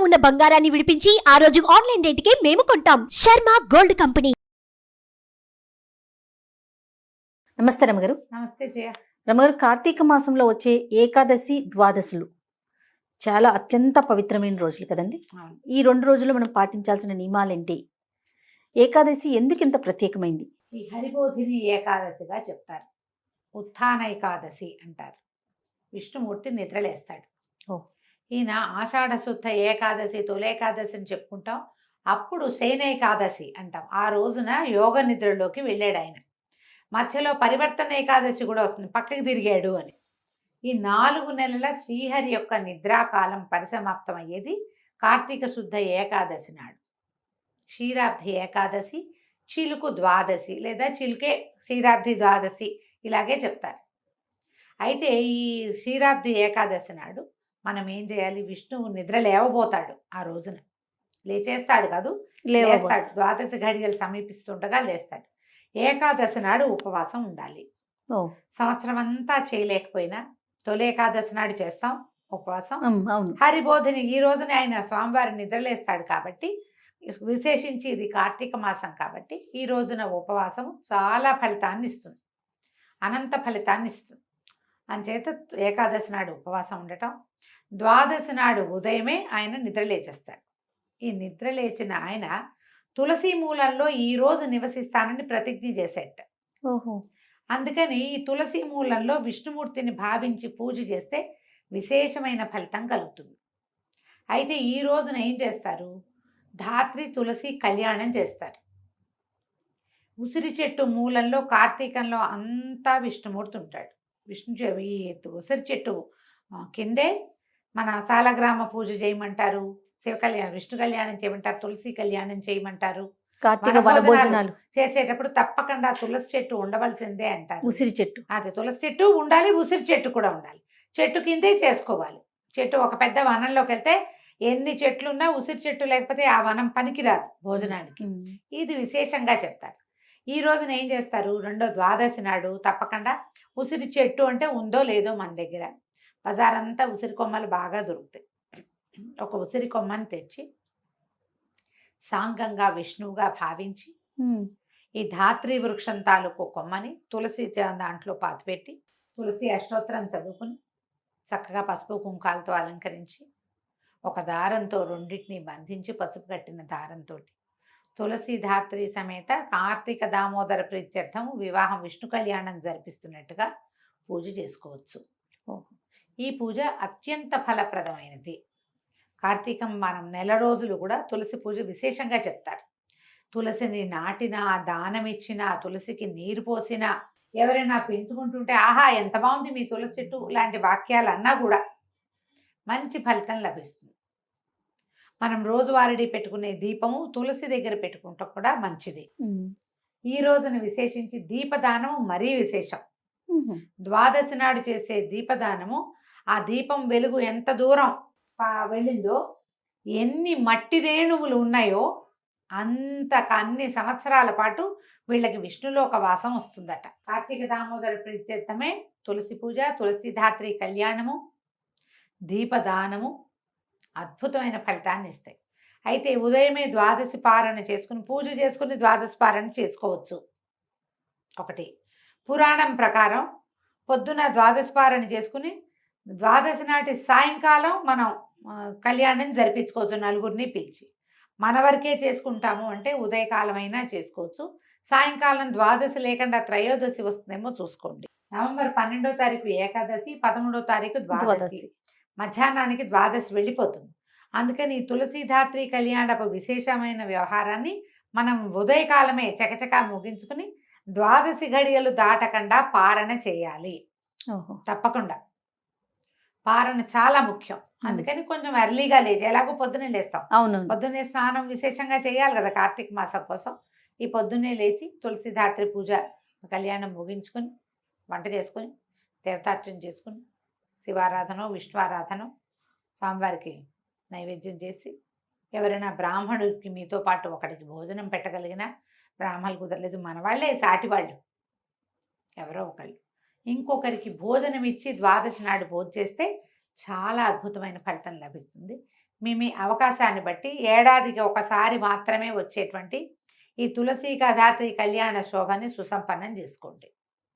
ఉన్న బంగారాన్ని విడిపించి ఆ రోజు ఆన్లైన్ రేటుకే మేము కొంటాం. Sharma gold company. నమస్తే రమగారు. నమస్తే జయ. రమగారు, కార్తీక మాసంలో వచ్చే ఏకాదశి ద్వాదశులు చాలా అత్యంత పవిత్రమైన రోజులు కదండి. ఈ 2 రోజులు మనం పాటించాల్సిన నియమాలేంటి? ఏకాదశి ఎందుకు ఇంత ప్రత్యేకమైంది? ఈ హరిబోధిని ఏకాదశిగా చెప్తారు. ఉత్థాన ఏకాదశి అంటారు. విష్ణుమూర్తి నిద్రలేస్తాడు. ఈయన ఆషాఢ శుద్ధ ఏకాదశి, తొలేకాదశి అని చెప్పుకుంటాం. అప్పుడు శయనేకాదశి అంటాం. ఆ రోజున యోగ నిద్రలోకి వెళ్ళాడు ఆయన. మధ్యలో పరివర్తన ఏకాదశి కూడా వస్తుంది, పక్కకి తిరిగాడు అని. ఈ 4 నెలల శ్రీహరి యొక్క నిద్రాకాలం పరిసమాప్తమయ్యేది కార్తీక శుద్ధ ఏకాదశి నాడు. క్షీరాబ్ది ఏకాదశి, చిలుకు ద్వాదశి లేదా చిలుకే క్షీరాబ్ది ద్వాదశి ఇలాగే చెప్తారు. అయితే ఈ క్షీరాబ్ది ఏకాదశి నాడు మనం ఏం చేయాలి? విష్ణువు నిద్ర లేవబోతాడు. ఆ రోజున లేచేస్తాడు కాదు, లేస్తాడు. ద్వాదశి ఘడియలు సమీపిస్తుండగా లేస్తాడు. ఏకాదశి నాడు ఉపవాసం ఉండాలి. సంవత్సరం అంతా చేయలేకపోయినా తొలి ఏకాదశి నాడు చేస్తాం ఉపవాసం. హరిబోధిని ఈ రోజున ఆయన స్వామివారి నిద్రలేస్తాడు కాబట్టి, విశేషించి ఇది కార్తీక మాసం కాబట్టి ఈ రోజున ఉపవాసం చాలా ఫలితాన్ని ఇస్తుంది, అనంత ఫలితాన్ని ఇస్తుంది. అంచేత ఏకాదశి నాడు ఉపవాసం ఉండటం. ద్వాదశి నాడు ఉదయమే ఆయన నిద్రలేచేస్తాడు. ఈ నిద్రలేచిన ఆయన తులసి మూలంలో ఈ రోజు నివసిస్తానని ప్రతిజ్ఞ చేసేట. అందుకని ఈ తులసి మూలంలో విష్ణుమూర్తిని భావించి పూజ చేస్తే విశేషమైన ఫలితం కలుగుతుంది. అయితే ఈ రోజున ఏం చేస్తారు? ధాత్రి తులసి కళ్యాణం చేస్తారు. ఉసిరి చెట్టు మూలంలో కార్తీకంలో అంతా విష్ణుమూర్తి ఉంటాడు. ఈ ఉసిరి చెట్టు కిందే మన సాలగ్రామ పూజ చేయమంటారు, శివ కళ్యాణం, విష్ణు కళ్యాణం చేయమంటారు, తులసి కళ్యాణం చేయమంటారు. కార్తీక వనభోజనాలు చేసేటప్పుడు తప్పకుండా తులసి చెట్టు ఉండవలసిందే అంటారు. ఉసిరి చెట్టు, అదే తులసి చెట్టు ఉండాలి, ఉసిరి చెట్టు కూడా ఉండాలి. చెట్టు కిందే చేసుకోవాలి. చెట్టు ఒక పెద్ద వనంలోకి వెళ్తే ఎన్ని చెట్లున్నా ఉసిరి చెట్టు లేకపోతే ఆ వనం పనికిరాదు భోజనానికి. ఇది విశేషంగా చెప్తారు. ఈ రోజున ఏం చేస్తారు? రెండో ద్వాదశి నాడు తప్పకుండా ఉసిరి చెట్టు అంటే ఉందో లేదో మన దగ్గర, బజారంతా ఉసిరి కొమ్మలు బాగా దొరుకుతాయి. ఒక ఉసిరి కొమ్మని తెచ్చి సాంగంగా విష్ణువుగా భావించి ఈ ధాత్రి వృక్షం తాలూకు కొమ్మని తులసి దాంట్లో పాతిపెట్టి తులసి అష్టోత్తరం చదువుకుని చక్కగా పసుపు కుంకాలతో అలంకరించి ఒక దారంతో రెండింటిని బంధించి పసుపు కట్టిన దారంతో తులసి ధాత్రి సమేత కార్తీక దామోదర ప్రీత్యర్థం వివాహం విష్ణు కళ్యాణం జరిపిస్తున్నట్టుగా పూజ చేసుకోవచ్చు. ఈ పూజ అత్యంత ఫలప్రదమైనది. కార్తీకం మనం నెల రోజులు కూడా తులసి పూజ విశేషంగా చెప్తారు. తులసిని నాటినా, దానం ఇచ్చినా, తులసికి నీరు పోసినా, ఎవరైనా పెంచుకుంటుంటే ఆహా ఎంత బాగుంది మీ తులసి చెట్టు లాంటి వాక్యాలు అన్నా కూడా మంచి ఫలితం లభిస్తుంది. మనం రోజువారీ పెట్టుకునే దీపము తులసి దగ్గర పెట్టుకుంటే కూడా మంచిది. ఈ రోజున విశేషించి దీపదానం మరీ విశేషం. ద్వాదశి నాడు చేసే దీపదానము, ఆ దీపం వెలుగు ఎంత దూరం వెళ్ళిందో, ఎన్ని మట్టి రేణువులు ఉన్నాయో అన్ని సంవత్సరాల పాటు వీళ్ళకి విష్ణులోక వాసం వస్తుందట. కార్తీక దామోదర ప్రీత్యర్థమే తులసి పూజ, తులసి ధాత్రి కళ్యాణము, దీపదానము అద్భుతమైన ఫలితాన్ని ఇస్తాయి. అయితే ఉదయమే ద్వాదశి పారణ చేసుకుని పూజ చేసుకుని ద్వాదశి పారణ చేసుకోవచ్చు. ఒకటి పురాణం ప్రకారం పొద్దున ద్వాదశి పారణ చేసుకుని ద్వాదశి నాటి సాయంకాలం మనం కళ్యాణం జరిపించుకోవచ్చు. నలుగురిని పిలిచి మన వరకే చేసుకుంటాము అంటే ఉదయకాలమైనా చేసుకోవచ్చు. సాయంకాలం ద్వాదశి లేకుండా త్రయోదశి వస్తుందేమో చూసుకోండి. నవంబర్ 12వ తారీఖు ఏకాదశి, 13వ తారీఖు ద్వాదశి, మధ్యాహ్నానికి ద్వాదశి వెళ్ళిపోతుంది. అందుకని తులసీధాత్రి కళ్యాణపు విశేషమైన వ్యవహారాన్ని మనం ఉదయకాలమే చకచకా ముగించుకుని ద్వాదశి ఘడియలు దాటకుండా పారణ చేయాలి. తప్పకుండా పారణ చాలా ముఖ్యం. అందుకని కొంచెం ఎర్లీగా లేదు, ఎలాగో పొద్దున్నే లేస్తాం. పొద్దున్నే స్నానం విశేషంగా చేయాలి కదా కార్తీక మాసం కోసం. ఈ పొద్దున్నే లేచి తులసీధాత్రి పూజ కళ్యాణం ముగించుకొని వంట చేసుకొని తీర్థార్చన చేసుకుని శివారాధన, విష్ణువారాధన, స్వామివారికి నైవేద్యం చేసి, ఎవరైనా బ్రాహ్మణుడికి మీతో పాటు ఒకటికి భోజనం పెట్టగలిగిన, బ్రాహ్మణులు కుదరలేదు మన వాళ్ళే సాటి వాళ్ళు ఎవరో ఒకళ్ళు ఇంకొకరికి భోజనం ఇచ్చి ద్వాదశి నాడు భోజనం చేస్తే చాలా అద్భుతమైన ఫలితం లభిస్తుంది. మీ అవకాశాన్ని బట్టి ఏడాదికి ఒకసారి మాత్రమే వచ్చేటువంటి ఈ తులసి ధాత్రి కళ్యాణ శోభని సుసంపన్నం చేసుకోండి.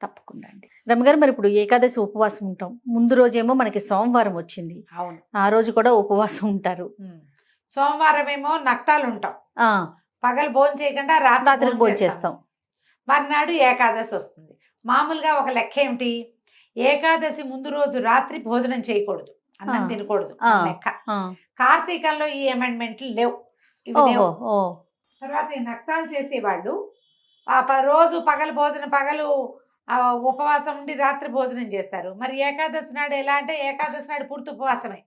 తప్పకుండా అండి. రమ్మగారు, మరి ఇప్పుడు ఏకాదశి ఉపవాసం ఉంటాం. ముందు రోజేమో మనకి సోమవారం వచ్చింది. అవును, ఆ రోజు కూడా ఉపవాసం ఉంటారు. సోమవారం ఏమో నక్తాలు ఉంటాం, పగలు భోజనం చేయకుండా రాత్రి భోజనం చేస్తాం. మర్నాడు ఏకాదశి వస్తుంది. మామూలుగా ఒక లెక్క ఏమిటి, ఏకాదశి ముందు రోజు రాత్రి భోజనం చేయకూడదు, అన్నం తినకూడదు లెక్క. కార్తీకంలో ఈ అమెండ్మెంట్లు లేవు. తర్వాత ఈ నక్తాలు చేసేవాళ్ళు రోజు పగలు ఉపవాసం ఉండి రాత్రి భోజనం చేస్తారు. మరి ఏకాదశి నాడు ఎలా అంటే ఏకాదశి నాడు పూర్తి ఉపవాసమే.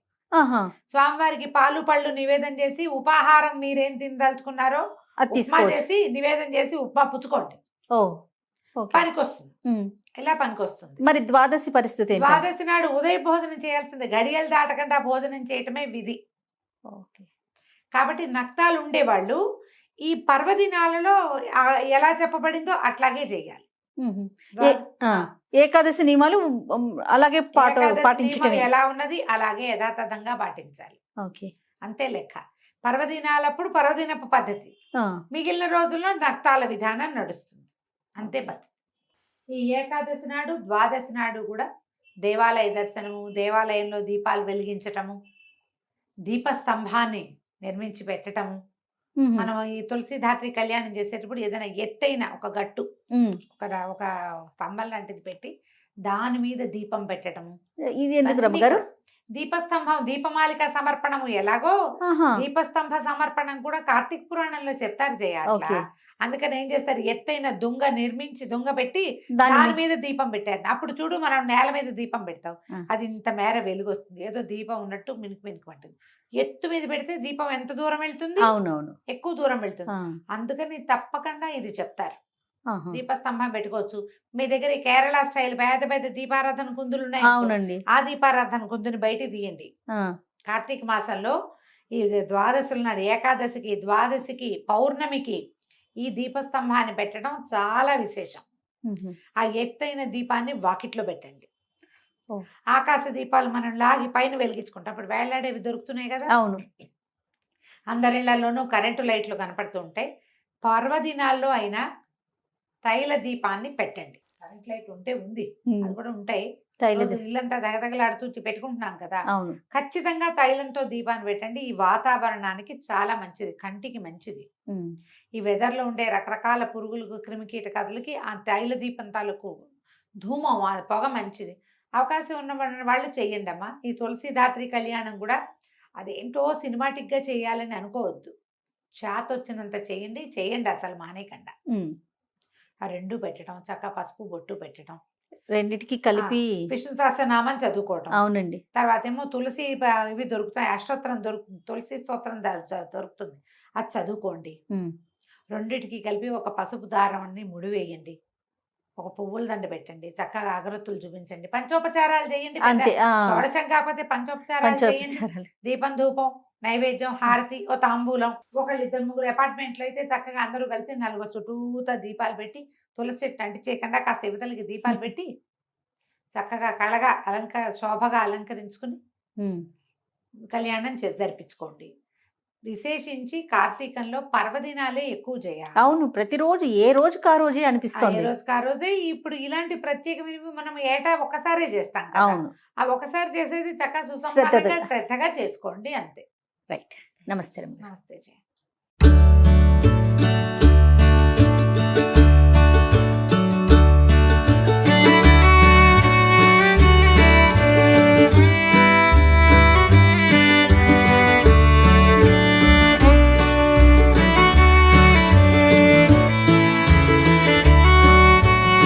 స్వామివారికి పాలు పళ్ళు నివేదన చేసి ఉపాహారం మీరేం తినదలుచుకున్నారో ఉప్మా చేసి నివేదన చేసి ఉప్మా పుచ్చుకోండి, పనికొస్తుంది. ఇలా పనికొస్తుంది. మరి ద్వాదశి పరిస్థితి, ద్వాదశి నాడు ఉదయ భోజనం చేయాల్సిందే, గడియలు దాటకుండా భోజనం చేయటమే విధి. కాబట్టి నక్తాలు ఉండేవాళ్ళు ఈ పర్వదినాలలో ఎలా చెప్పబడిందో అట్లాగే చేయాలి. ఏకాదశి నియమాలు అలాగే పాటించడం ఎలా ఉన్నది అలాగే యథాతథంగా పాటించాలి. అంతే లెక్క. పర్వదినాలప్పుడు పర్వదినపు పద్ధతి, మిగిలిన రోజుల్లో నక్తాల విధానం నడుస్తుంది, అంతే పద్ధతి. ఈ ఏకాదశి నాడు ద్వాదశి నాడు కూడా దేవాలయ దర్శనము, దేవాలయంలో దీపాలు వెలిగించటము, దీపస్తంభాన్ని నిర్మించి పెట్టటము. మనం ఈ తులసి ధాత్రి కళ్యాణం చేసేటప్పుడు ఏదైనా ఎత్తైన ఒక గట్టు ఒక స్తంభం లాంటిది పెట్టి దాని మీద దీపం పెట్టడము. ఇది ఎందుకు రమ్మగారు? దీపస్తంభం దీపమాలిక సమర్పణము ఎలాగో దీపస్తంభ సమర్పణం కూడా కార్తీక పురాణంలో చెప్తారు చేయాలి. అందుకని ఏం చేస్తారు, ఎత్తైన దుంగ నిర్మించి దుంగ పెట్టి దాని మీద దీపం పెట్టారు. అప్పుడు చూడు, మనం నేల మీద దీపం పెడతాం, అది ఇంత మేర వెలుగు వస్తుంది, ఏదో దీపం ఉన్నట్టు మినుకు అంటుంది. ఎత్తు మీద పెడితే దీపం ఎంత దూరం వెళ్తుంది? అవునవును, ఎక్కువ దూరం వెళ్తుంది. అందుకని తప్పకుండా ఇది చెప్తారు. దీపస్తంభం పెట్టుకోవచ్చు. మీ దగ్గర కేరళ స్టైల్ పెద్ద పెద్ద దీపారాధన కుందులు ఉన్నాయి, ఆ దీపారాధన కుందుని బయట తీయండి. కార్తీక మాసంలో ఈ ద్వాదశుల నాడు ఏకాదశికి, ద్వాదశికి, పౌర్ణమికి ఈ దీపస్తంభాన్ని పెట్టడం చాలా విశేషం. ఆ ఎత్తైన దీపాన్ని వాకిట్లో పెట్టండి. ఆకాశ దీపాలు మనం లాగి పైన వెలిగించుకుంటాం, అప్పుడు వేలాడేవి దొరుకుతున్నాయి కదా. అవును, అందరిళ్లలోనూ కరెంటు లైట్లు కనపడుతూ ఉంటాయి. పర్వదినాల్లో అయినా తైల దీపాన్ని పెట్టండి. కరెంట్ లైట్ ఉంటే ఉంది, అది కూడా ఉంటాయి. ఇల్లంతా దగదగలాడుతూ పెట్టుకుంటున్నాం కదా, ఖచ్చితంగా తైలంతో దీపాన్ని పెట్టండి. ఈ వాతావరణానికి చాలా మంచిది, కంటికి మంచిది. ఈ వెదర్లో ఉండే రకరకాల పురుగులకు, క్రిమికీట కథలకి ఆ తైల దీపం తాలూకు ధూమం, పొగ మంచిది. అవకాశం ఉన్న వాళ్ళు చెయ్యండి అమ్మా. ఈ తులసి ధాత్రి కళ్యాణం కూడా అదేంటో సినిమాటిక్గా చేయాలని అనుకోవద్దు, చేత వచ్చినంత చేయండి, అసలు మానేయకుండా. ఆ రెండు పెట్టడం, చక్కగా పసుపు బొట్టు పెట్టడం, రెండిటికి కలిపి విష్ణు సహస్రనామం చదువుకోవటం. అవునండి. తర్వాత ఏమో తులసి ఇవి దొరుకుతాయి, అష్టోత్తరం దొరుకుతుంది, తులసి స్తోత్రం దొరుకుతుంది, అది చదువుకోండి. రెండిటికి కలిపి ఒక పసుపు దారాన్ని ముడివేయండి, ఒక పువ్వుల దండ పెట్టండి, చక్కగా అగరత్తులు చూపించండి, పంచోపచారాలు చేయండి. షోడశం కాకపోతే పంచోపచారాలు చేయండి. దీపం, ధూపం, నైవేద్యం, హారతి, ఓ తాంబూలం. ఒకళ్ళు ఇద్దరు ముగ్గురు అపార్ట్మెంట్లో అయితే చక్కగా అందరూ కలిసి 4 చుట్టూతా దీపాలు పెట్టి, తులసి చెట్టు అంటించేయకుండా కాస్త యువతలకి దీపాలు పెట్టి చక్కగా కళగా శోభగా అలంకరించుకుని కళ్యాణం జరిపించుకోండి. విశేషించి కార్తీకంలో పర్వదినాలే ఎక్కువ చేయాలి. అవును, ప్రతిరోజు ఏ రోజుకి ఆ రోజే అనిపిస్తుంది, ఏ రోజుకి ఆ రోజే. ఇప్పుడు ఇలాంటి ప్రత్యేకమైనవి మనం ఏటా ఒకసారే చేస్తాం. అవును, ఆ ఒకసారి చేసేది చక్కగా సుసంపన్నంగా శ్రద్ధగా చేసుకోండి, అంతే. రైట్. నమస్తే. నమస్తే.